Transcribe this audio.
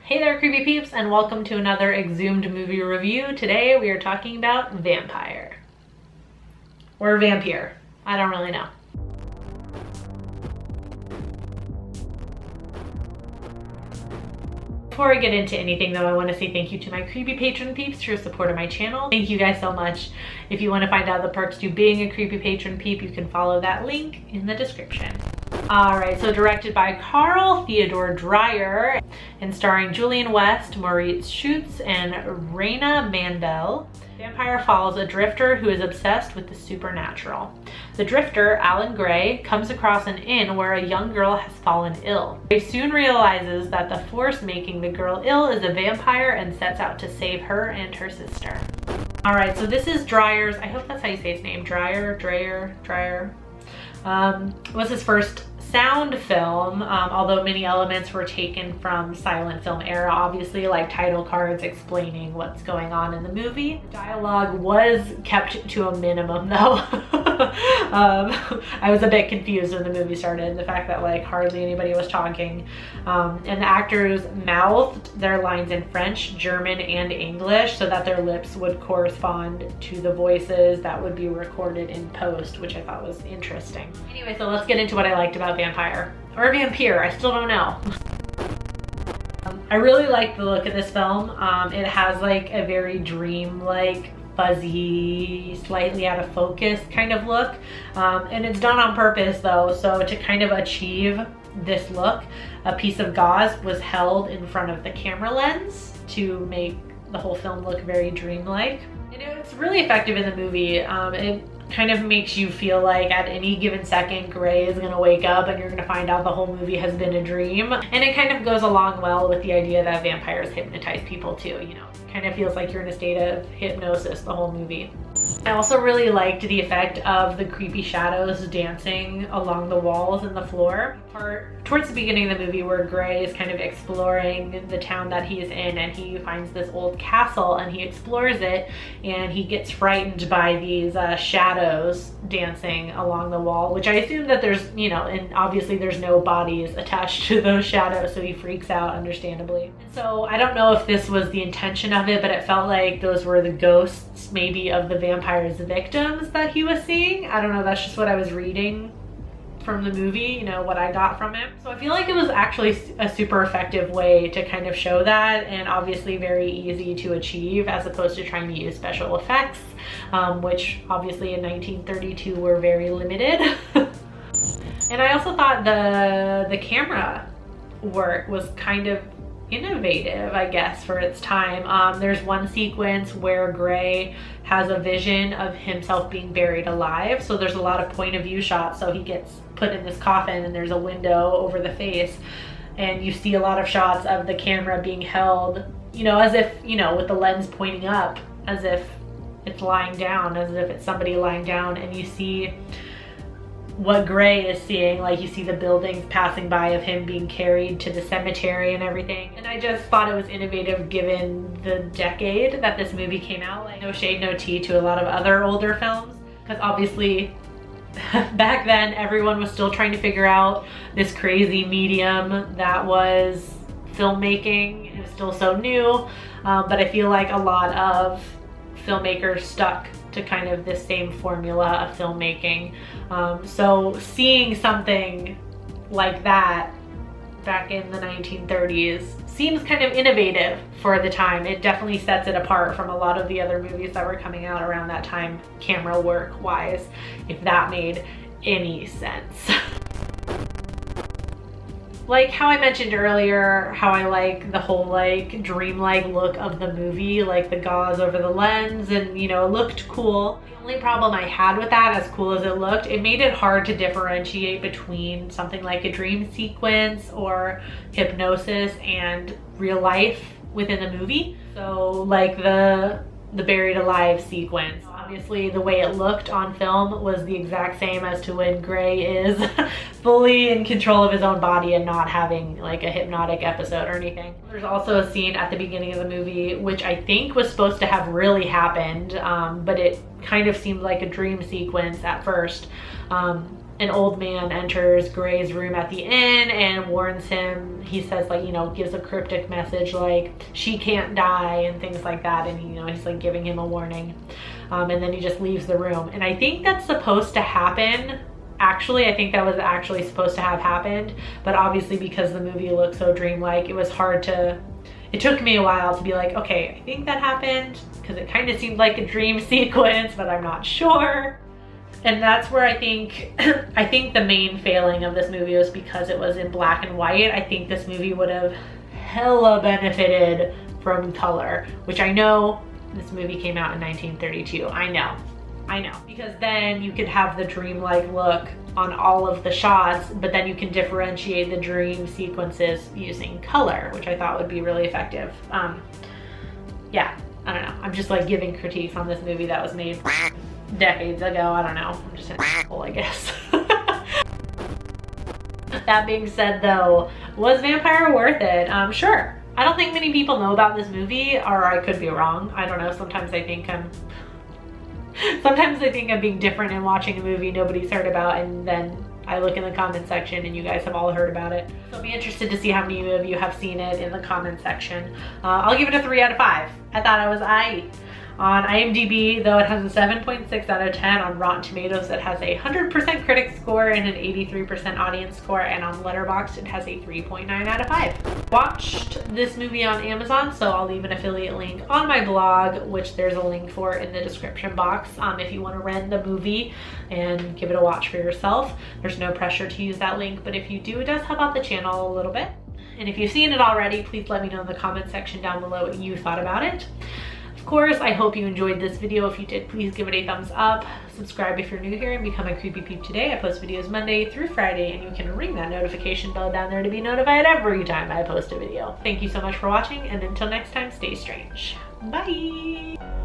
Hey there, creepy peeps, and welcome to another Exhumed movie review. Today we are talking about Vampire. Or Vampire. I don't really know. Before I get into anything though, I want to say thank you to my creepy patron peeps for your support of my channel. Thank you guys so much. If you want to find out the perks to being a creepy patron peep, you can follow that link in the description. Alright, so directed by Carl Theodor Dreyer and starring Julian West, Moritz Schutz, and Raina Mandel. Vampire follows a drifter who is obsessed with the supernatural. The drifter, Alan Gray, comes across an inn where a young girl has fallen ill. He soon realizes that the force making the girl ill is a vampire and sets out to save her and her sister. Alright, so this is Dreyer's, I hope that's how you say his name, Dreyer. It was his first sound film, although many elements were taken from silent film era, obviously, like title cards explaining what's going on in the movie. The dialogue was kept to a minimum though. I was a bit confused when the movie started, the fact that like hardly anybody was talking, and the actors mouthed their lines in French, German, and English so that their lips would correspond to the voices that would be recorded in post, which I thought was interesting. Anyway, so let's get into what I liked about Vampire. Or Vampire, I still don't know. I really like the look of this film. It has like a very dream-like, fuzzy, slightly out of focus kind of look. And it's done on purpose though, so to kind of achieve this look, a piece of gauze was held in front of the camera lens to make the whole film look very dreamlike. And it's really effective in the movie. It kind of makes you feel like at any given second Gray is gonna wake up and you're gonna find out the whole movie has been a dream. And it kind of goes along well with the idea that vampires hypnotize people too, you know. It kind of feels like you're in a state of hypnosis the whole movie. I also really liked the effect of the creepy shadows dancing along the walls and the floor. Towards the beginning of the movie where Gray is kind of exploring the town that he is in, and he finds this old castle and he explores it and he gets frightened by these shadows dancing along the wall, which I assume that there's, you know, and obviously there's no bodies attached to those shadows, so he freaks out understandably. And so I don't know if this was the intention of it, but it felt like those were the ghosts maybe of the vampire's victims that he was seeing. I don't know, that's just what I was reading from the movie, you know, what I got from it. So I feel like it was actually a super effective way to kind of show that, and obviously very easy to achieve as opposed to trying to use special effects, which obviously in 1932 were very limited. And I also thought the camera work was kind of innovative, I guess, for its time. There's one sequence where Gray has a vision of himself being buried alive, so there's a lot of point of view shots. So he gets put in this coffin and there's a window over the face, and you see a lot of shots of the camera being held, you know, as if, you know, with the lens pointing up, as if it's lying down, as if it's somebody lying down, and you see what Gray is seeing, like you see the buildings passing by of him being carried to the cemetery and everything. And I just thought it was innovative given the decade that this movie came out. Like, no shade, no tea to a lot of other older films, because obviously back then everyone was still trying to figure out this crazy medium that was filmmaking. It was still so new, but I feel like a lot of filmmakers stuck to kind of this same formula of filmmaking. So seeing something like that back in the 1930s seems kind of innovative for the time. It definitely sets it apart from a lot of the other movies that were coming out around that time, camera work wise, if that made any sense. Like how I mentioned earlier, how I like the whole like dreamlike look of the movie, like the gauze over the lens, and you know, it looked cool. The only problem I had with that, as cool as it looked, it made it hard to differentiate between something like a dream sequence or hypnosis and real life within the movie. So like the buried alive sequence. Obviously the way it looked on film was the exact same as to when Gray is fully in control of his own body and not having like a hypnotic episode or anything. There's also a scene at the beginning of the movie which I think was supposed to have really happened, but it kind of seemed like a dream sequence at first, an old man enters Gray's room at the inn and warns him. He says, like, you know, gives a cryptic message like she can't die and things like that, and you know, he's like giving him a warning, and then he just leaves the room. And I think that's supposed to happen. Actually, I think that was actually supposed to have happened, but obviously because the movie looked so dreamlike, it was hard to, it took me a while to be like, okay, I think that happened, because it kind of seemed like a dream sequence, but I'm not sure. And that's where I think, I think the main failing of this movie was because it was in black and white. I think this movie would have hella benefited from color, which I know this movie came out in 1932. I know. Because then you could have the dreamlike look on all of the shots, but then you can differentiate the dream sequences using color, which I thought would be really effective. Yeah, I don't know. I'm just like giving critiques on this movie that was made decades ago. I don't know. I'm just an asshole, I guess. That being said though, was Vampire worth it? Sure. I don't think many people know about this movie, or I could be wrong. I don't know. Sometimes I think I'm being different and watching a movie nobody's heard about, and then I look in the comment section and you guys have all heard about it. So I'll be interested to see how many of you have seen it in the comment section. I'll give it a 3 out of 5. I thought I was aight. On IMDb, though, it has a 7.6 out of 10. On Rotten Tomatoes, it has a 100% critic score and an 83% audience score. And on Letterboxd, it has a 3.9 out of 5. Watched this movie on Amazon, so I'll leave an affiliate link on my blog, which there's a link for in the description box. If you want to rent the movie and give it a watch for yourself, there's no pressure to use that link, but if you do, it does help out the channel a little bit. And if you've seen it already, please let me know in the comment section down below what you thought about it. Of course, I hope you enjoyed this video. If you did, please give it a thumbs up. Subscribe if you're new here and become a Creepy Peep today. I post videos Monday through Friday, and you can ring that notification bell down there to be notified every time I post a video. Thank you so much for watching, and until next time, stay strange. Bye!